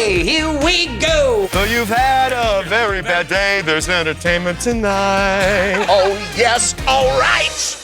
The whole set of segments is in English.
Here we go! So you've had a very bad day. There's entertainment tonight. Oh, yes, all right!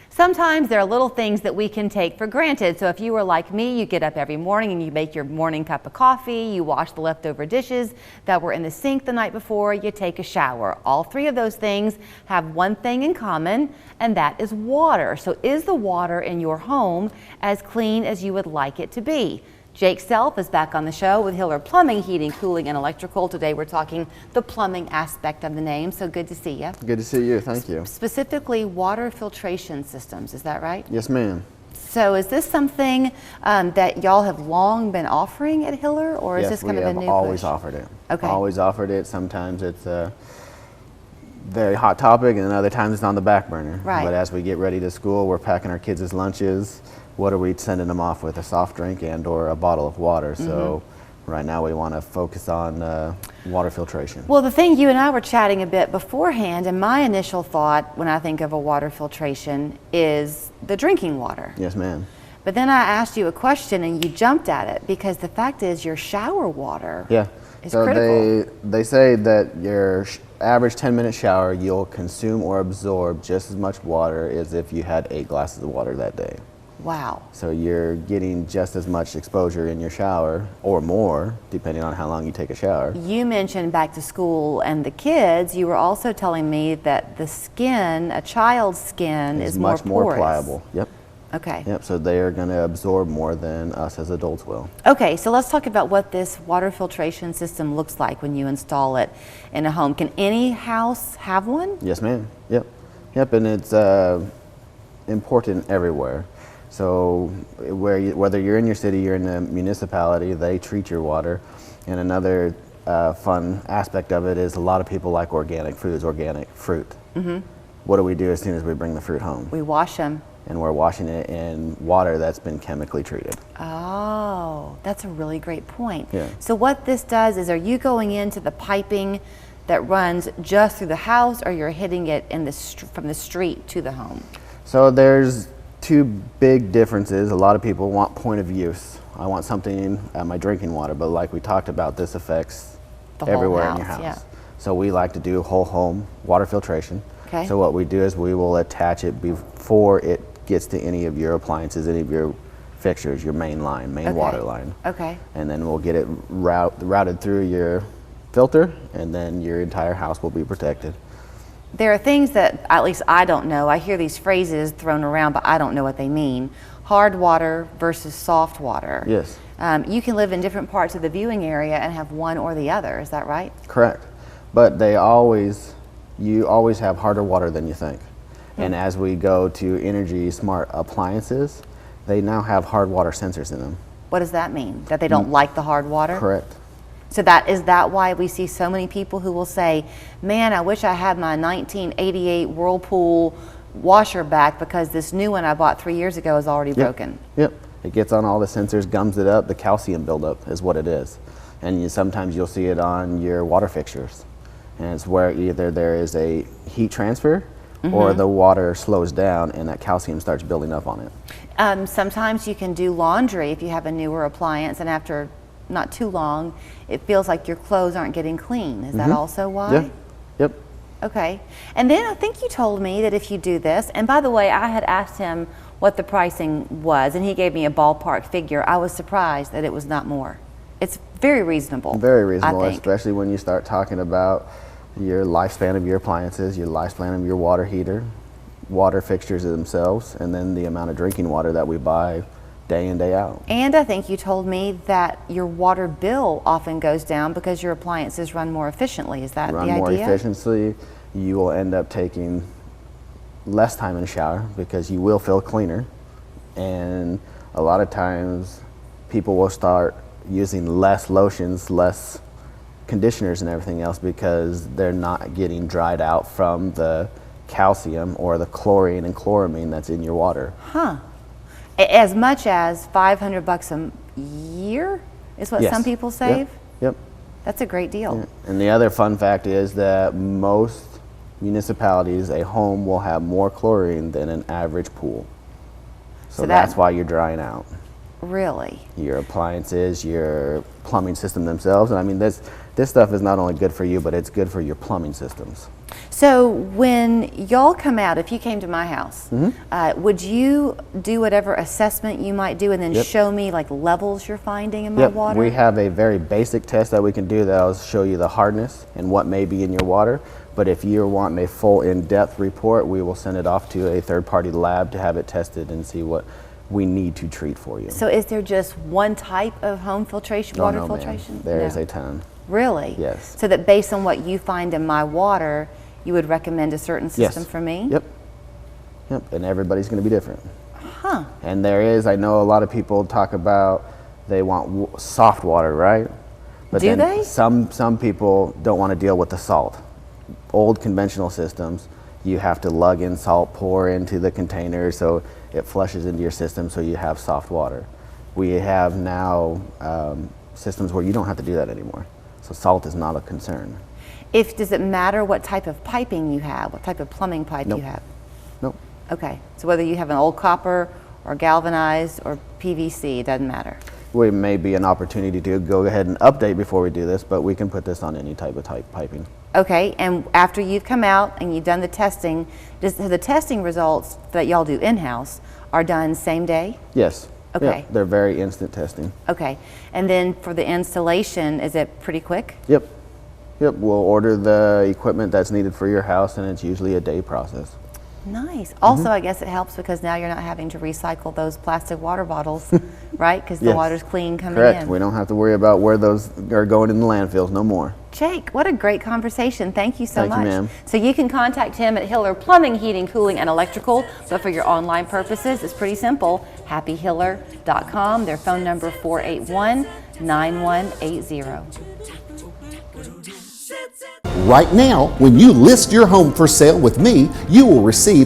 Sometimes there are little things that we can take for granted. So if you were like me, you get up every morning and you make your morning cup of coffee, you wash the leftover dishes that were in the sink the night before, you take a shower. All three of those things have one thing in common, and that is water. So is the water in your home as clean as you would like it to be? Jake Self is back on the show with Hiller Plumbing, Heating, Cooling, and Electrical. Today we're talking the plumbing aspect of the name, so good to see you. Good to see you, thank you. Specifically water filtration systems, is that right? Yes, ma'am. So is this something that y'all have long been offering at Hiller, or is Yes, this kind of a new push? we have always offered it. Okay. Always offered it. Sometimes it's a very hot topic, and other times it's on the back burner. Right. But as we get ready to school, we're packing our kids' lunches. What are we sending them off with? A soft drink and or a bottle of water. So right now we want to focus on water filtration. Well, the thing you and I were chatting a bit beforehand, and my initial thought when I think of a water filtration is the drinking water. Yes, ma'am. But then I asked you a question and you jumped at it, because the fact is your shower water is critical. They say that your average 10-minute shower, you'll consume or absorb just as much water as if you had 8 glasses of water that day. Wow. So you're getting just as much exposure in your shower, or more, depending on how long you take a shower. You mentioned back to school and the kids. You were also telling me that the skin, a child's skin, is much more porous. pliable. Yep. Okay. Yep. So they are going to absorb more than us as adults will. Okay, so let's talk about what this water filtration system looks like when you install it in a home. Can any house have one? Yes, ma'am. Yep. Yep. And it's important everywhere. So whether you're in your city, you're in a municipality, they treat your water. And another fun aspect of it is a lot of people like organic foods, organic fruit. What do we do as soon as we bring the fruit home? We wash them. And we're washing it in water that's been chemically treated. Oh, that's a really great point. Yeah. So what this does is, are you going into the piping that runs just through the house, or you're hitting it in from the street to the home? So there's 2 big differences. A lot of people want point of use. I want something at my drinking water, but like we talked about, this affects The whole everywhere in your house, house. yeah. So we like to do whole home water filtration. Okay. So what we do is we will attach it before it gets to any of your appliances, any of your fixtures, your main line, main water line. Okay. And then we'll get it routed through your filter, and then your entire house will be protected. There are things that at least I don't know. I hear these phrases thrown around, but I don't know what they mean. Hard water versus soft water. Yes. You can live in different parts of the viewing area and have one or the other. Is that right? Correct. But you always have harder water than you think. And as we go to energy smart appliances, they now have hard water sensors in them. What does that mean? That they don't like the hard water? Correct. So is that why we see so many people who will say, man, I wish I had my 1988 Whirlpool washer back, because this new one I bought 3 years ago is already broken. Yep. It gets on all the sensors, gums it up. The calcium buildup is what it is. And sometimes you'll see it on your water fixtures. And it's where either there is a heat transfer or the water slows down and that calcium starts building up on it. Sometimes you can do laundry if you have a newer appliance, and after not too long, it feels like your clothes aren't getting clean. Is that also why? Yeah. Yep. Okay. And then I think you told me that if you do this, and by the way, I had asked him what the pricing was, and he gave me a ballpark figure. I was surprised that it was not more. It's very reasonable. Very reasonable, I think. especially when you start talking about your lifespan of your appliances, your lifespan of your water heater, water fixtures themselves, and then the amount of drinking water that we buy day in, day out. And I think you told me that your water bill often goes down because your appliances run more efficiently. Is that the idea? Run more efficiently, you will end up taking less time in the shower because you will feel cleaner. And a lot of times people will start using less lotions, less conditioners and everything else, because they're not getting dried out from the calcium or the chlorine and chloramine that's in your water. Huh. As much as $500 a year is what some people save? Yep. That's a great deal. Yeah. And the other fun fact is that most municipalities, a home will have more chlorine than an average pool. So that's why you're drying out. Really? Your appliances, your plumbing system themselves. And I mean, this stuff is not only good for you, but it's good for your plumbing systems. So when y'all come out, if you came to my house, would you do whatever assessment you might do and then show me like levels you're finding in my water? We have a very basic test that we can do that'll show you the hardness and what may be in your water. But if you're wanting a full in-depth report, we will send it off to a third-party lab to have it tested and see what we need to treat for you. So is there just one type of home filtration, water filtration? There is a ton. Really? Yes. So that based on what you find in my water, you would recommend a certain system for me? Yep. Yep. And everybody's going to be different. Huh. And there is, I know a lot of people talk about they want soft water, right? But Do then they? Some people don't want to deal with the salt. Old conventional systems, you have to lug in salt, pour into the container so it flushes into your system so you have soft water. We have now systems where you don't have to do that anymore. So salt is not a concern. Does it matter what type of piping you have, what type of plumbing pipe you have? Nope. Okay, so whether you have an old copper or galvanized or PVC, it doesn't matter. We may be an opportunity to go ahead and update before we do this, but we can put this on any type of piping. Okay, and after you've come out and you've done the testing, the testing results that y'all do in-house are done same day? Yes. Okay. Yeah, they're very instant testing. Okay, and then for the installation, is it pretty quick? Yep. Yep, we'll order the equipment that's needed for your house, and it's usually a day process. Nice. Also, I guess it helps because now you're not having to recycle those plastic water bottles, right? Because the water's clean coming Correct. in. We don't have to worry about where those are going in the landfills no more. Jake, what a great conversation. Thank you so Thank you, much. ma'am. So you can contact him at Hiller Plumbing, Heating, Cooling, and Electrical. But for your online purposes, it's pretty simple. happyhiller.com. Their phone number 481-9180. Right now, when you list your home for sale with me, you will receive